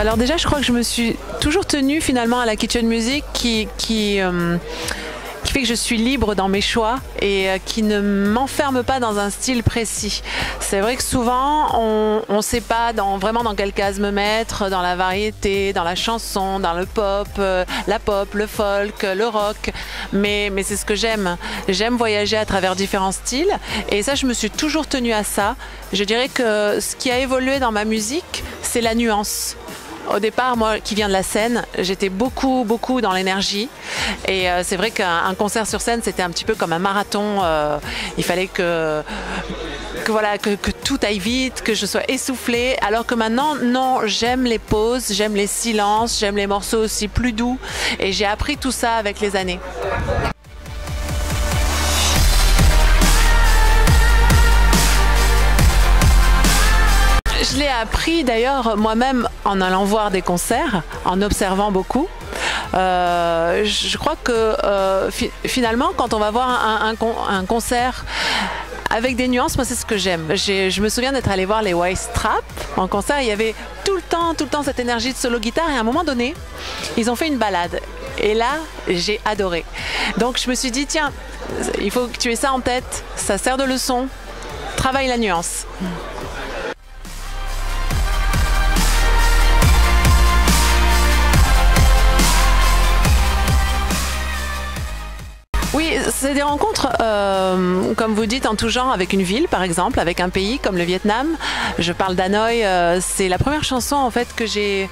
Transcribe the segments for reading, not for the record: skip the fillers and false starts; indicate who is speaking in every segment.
Speaker 1: Alors déjà, je crois que je me suis toujours tenue finalement à la kitchen music qui fait que je suis libre dans mes choix et qui ne m'enferme pas dans un style précis. C'est vrai que souvent, on ne sait pas vraiment dans quelle case me mettre, dans la variété, dans la chanson, dans le pop, la pop, le folk, le rock, mais c'est ce que j'aime. J'aime voyager à travers différents styles et ça, je me suis toujours tenue à ça. Je dirais que ce qui a évolué dans ma musique, c'est la nuance. Au départ, moi qui viens de la scène, j'étais beaucoup dans l'énergie et c'est vrai qu'un concert sur scène, c'était un petit peu comme un marathon. Il fallait que tout aille vite, que je sois essoufflée, alors que maintenant, non, j'aime les pauses, j'aime les silences, j'aime les morceaux aussi plus doux et j'ai appris tout ça avec les années. Je l'ai appris d'ailleurs moi-même en allant voir des concerts, en observant beaucoup. Je crois que finalement, quand on va voir un concert avec des nuances, moi c'est ce que j'aime. Je me souviens d'être allée voir les White Strap en concert. Il y avait tout le temps cette énergie de solo guitare et à un moment donné, ils ont fait une balade. Et là, j'ai adoré. Donc je me suis dit, tiens, il faut que tu aies ça en tête, ça sert de leçon, travaille la nuance. Oui, c'est des rencontres, comme vous dites, en tout genre, avec une ville, par exemple, avec un pays comme le Vietnam. Je parle d'Hanoï, c'est la première chanson en fait que j'ai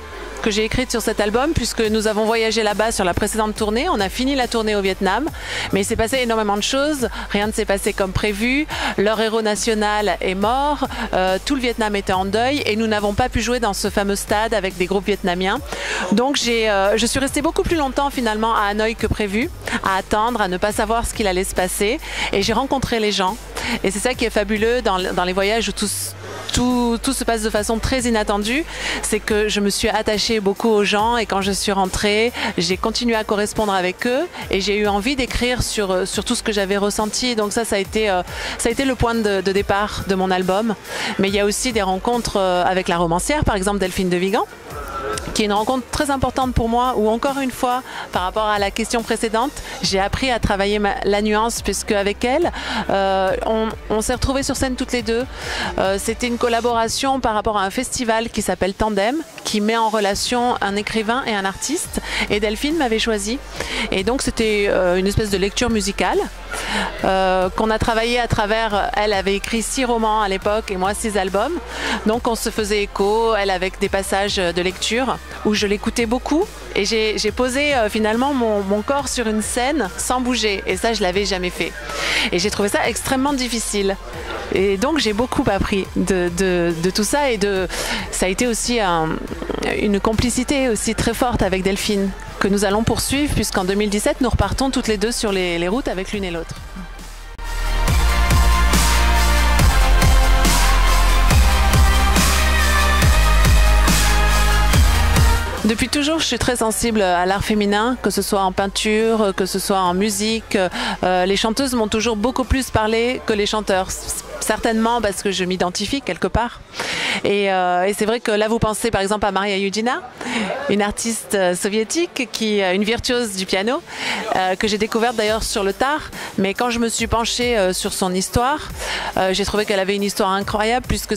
Speaker 1: écrite sur cet album, puisque nous avons voyagé là-bas sur la précédente tournée. On a fini la tournée au Vietnam, mais il s'est passé énormément de choses. Rien ne s'est passé comme prévu. Leur héros national est mort. Tout le Vietnam était en deuil et nous n'avons pas pu jouer dans ce fameux stade avec des groupes vietnamiens. Donc je suis restée beaucoup plus longtemps finalement à Hanoï que prévu, à attendre, à ne pas savoir ce qu'il allait se passer. Et j'ai rencontré les gens. Et c'est ça qui est fabuleux dans les voyages où tout se passe de façon très inattendue, c'est que je me suis attachée beaucoup aux gens et quand je suis rentrée, j'ai continué à correspondre avec eux et j'ai eu envie d'écrire sur tout ce que j'avais ressenti. Donc ça a été le point de départ de mon album. Mais il y a aussi des rencontres avec la romancière, par exemple Delphine de Vigan, qui est une rencontre très importante pour moi, où encore une fois, par rapport à la question précédente, j'ai appris à travailler la nuance, puisque avec elle, on s'est retrouvés sur scène toutes les deux. C'était une collaboration par rapport à un festival qui s'appelle Tandem, qui met en relation un écrivain et un artiste, et Delphine m'avait choisi. Et donc c'était une espèce de lecture musicale qu'on a travaillé à travers. Elle avait écrit 6 romans à l'époque et moi 6 albums. Donc on se faisait écho, elle avec des passages de lecture où je l'écoutais beaucoup et j'ai posé finalement mon corps sur une scène sans bouger et ça je l'avais jamais fait. Et j'ai trouvé ça extrêmement difficile. Et donc j'ai beaucoup appris de tout ça et ça a été aussi une complicité aussi très forte avec Delphine que nous allons poursuivre puisqu'en 2017 nous repartons toutes les deux sur les routes avec l'une et l'autre. Depuis toujours, je suis très sensible à l'art féminin, que ce soit en peinture, que ce soit en musique. Les chanteuses m'ont toujours beaucoup plus parlé que les chanteurs. Certainement parce que je m'identifie quelque part. Et c'est vrai que là, vous pensez par exemple à Maria Yudina, une artiste soviétique, une virtuose du piano, que j'ai découverte d'ailleurs sur le tard. Mais quand je me suis penchée sur son histoire, j'ai trouvé qu'elle avait une histoire incroyable puisque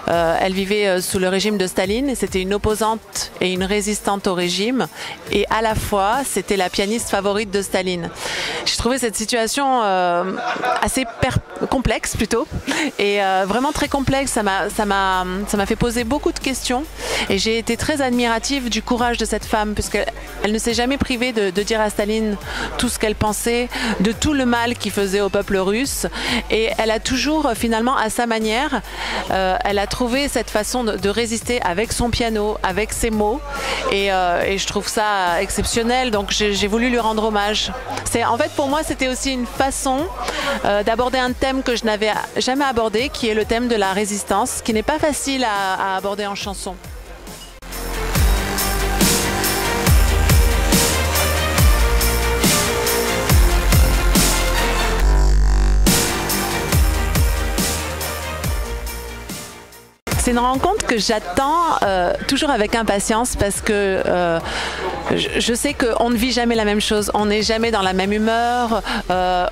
Speaker 1: elle vivait sous le régime de Staline et c'était une opposante et une résistante au régime. Et à la fois, c'était la pianiste favorite de Staline. J'ai trouvé cette situation assez complexe plutôt et vraiment très complexe. Ça m'a fait poser beaucoup de questions et j'ai été très admirative du courage de cette femme puisqu'elle ne s'est jamais privée de dire à Staline tout ce qu'elle pensait, de tout le mal qu'il faisait au peuple russe et elle a toujours finalement à sa manière, elle a trouvé cette façon de résister avec son piano, avec ses mots et je trouve ça exceptionnel donc j'ai voulu lui rendre hommage. En fait pour moi c'était aussi une façon d'aborder un thème que je n'avais jamais abordé qui est le thème de la résistance qui n'est pas facile à aborder en chanson. C'est une rencontre que j'attends toujours avec impatience parce que je sais qu'on ne vit jamais la même chose, on n'est jamais dans la même humeur,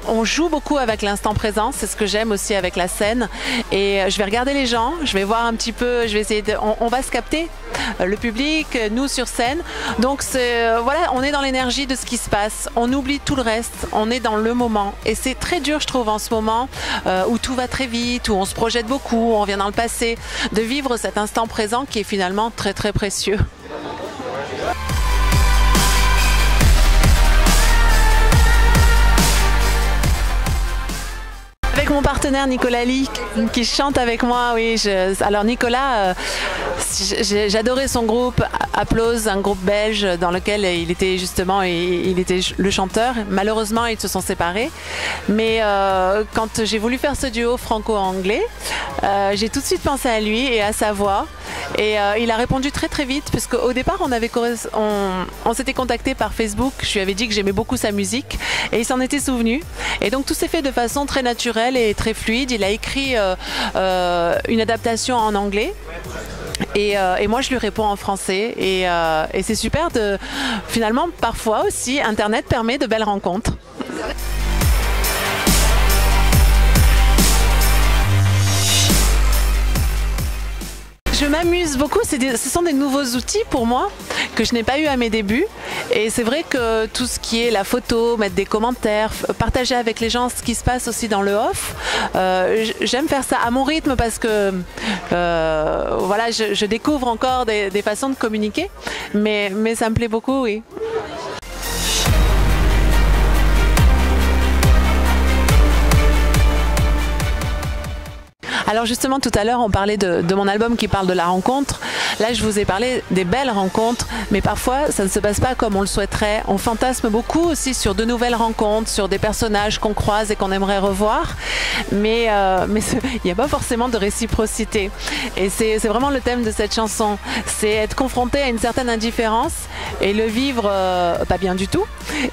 Speaker 1: on joue beaucoup avec l'instant présent, c'est ce que j'aime aussi avec la scène. Et je vais regarder les gens, je vais voir un petit peu, je vais essayer de, on va se capter, le public, nous sur scène. Donc voilà, on est dans l'énergie de ce qui se passe, on oublie tout le reste, on est dans le moment. Et c'est très dur, je trouve, en ce moment où tout va très vite, où on se projette beaucoup, où on revient dans le passé, de vivre cet instant présent qui est finalement très très précieux. Avec mon partenaire Nicolas Lee qui chante avec moi, oui. Alors Nicolas, j'adorais son groupe Applause, un groupe belge dans lequel il était justement il était le chanteur. Malheureusement, ils se sont séparés. Mais quand j'ai voulu faire ce duo franco-anglais, j'ai tout de suite pensé à lui et à sa voix. Et il a répondu très très vite, puisque au départ on s'était contacté par Facebook. Je lui avais dit que j'aimais beaucoup sa musique et il s'en était souvenu. Et donc tout s'est fait de façon très naturelle et très fluide. Il a écrit une adaptation en anglais. Et moi je lui réponds en français et c'est super de finalement parfois aussi Internet permet de belles rencontres. Je m'amuse beaucoup, ce sont des nouveaux outils pour moi que je n'ai pas eu à mes débuts et c'est vrai que tout ce qui est la photo, mettre des commentaires, partager avec les gens ce qui se passe aussi dans le off, j'aime faire ça à mon rythme parce que voilà, je découvre encore des façons de communiquer, mais ça me plaît beaucoup, oui. Alors justement, tout à l'heure, on parlait de mon album qui parle de la rencontre. Là, je vous ai parlé des belles rencontres, mais parfois, ça ne se passe pas comme on le souhaiterait. On fantasme beaucoup aussi sur de nouvelles rencontres, sur des personnages qu'on croise et qu'on aimerait revoir, mais il n'y a pas forcément de réciprocité. Et c'est vraiment le thème de cette chanson. C'est être confronté à une certaine indifférence et le vivre pas bien du tout.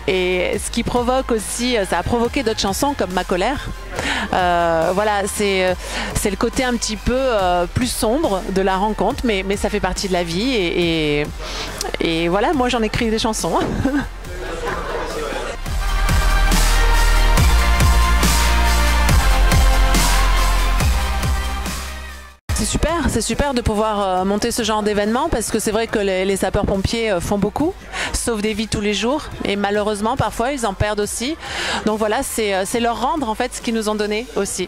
Speaker 1: Et ce qui provoque aussi, ça a provoqué d'autres chansons comme Ma colère. Voilà, c'est le côté un petit peu plus sombre de la rencontre, mais ça fait partie de la vie et voilà, moi j'en écris des chansons. C'est super de pouvoir monter ce genre d'événement parce que c'est vrai que les sapeurs-pompiers font beaucoup, sauvent des vies tous les jours et malheureusement parfois ils en perdent aussi. Donc voilà, c'est leur rendre en fait ce qu'ils nous ont donné aussi.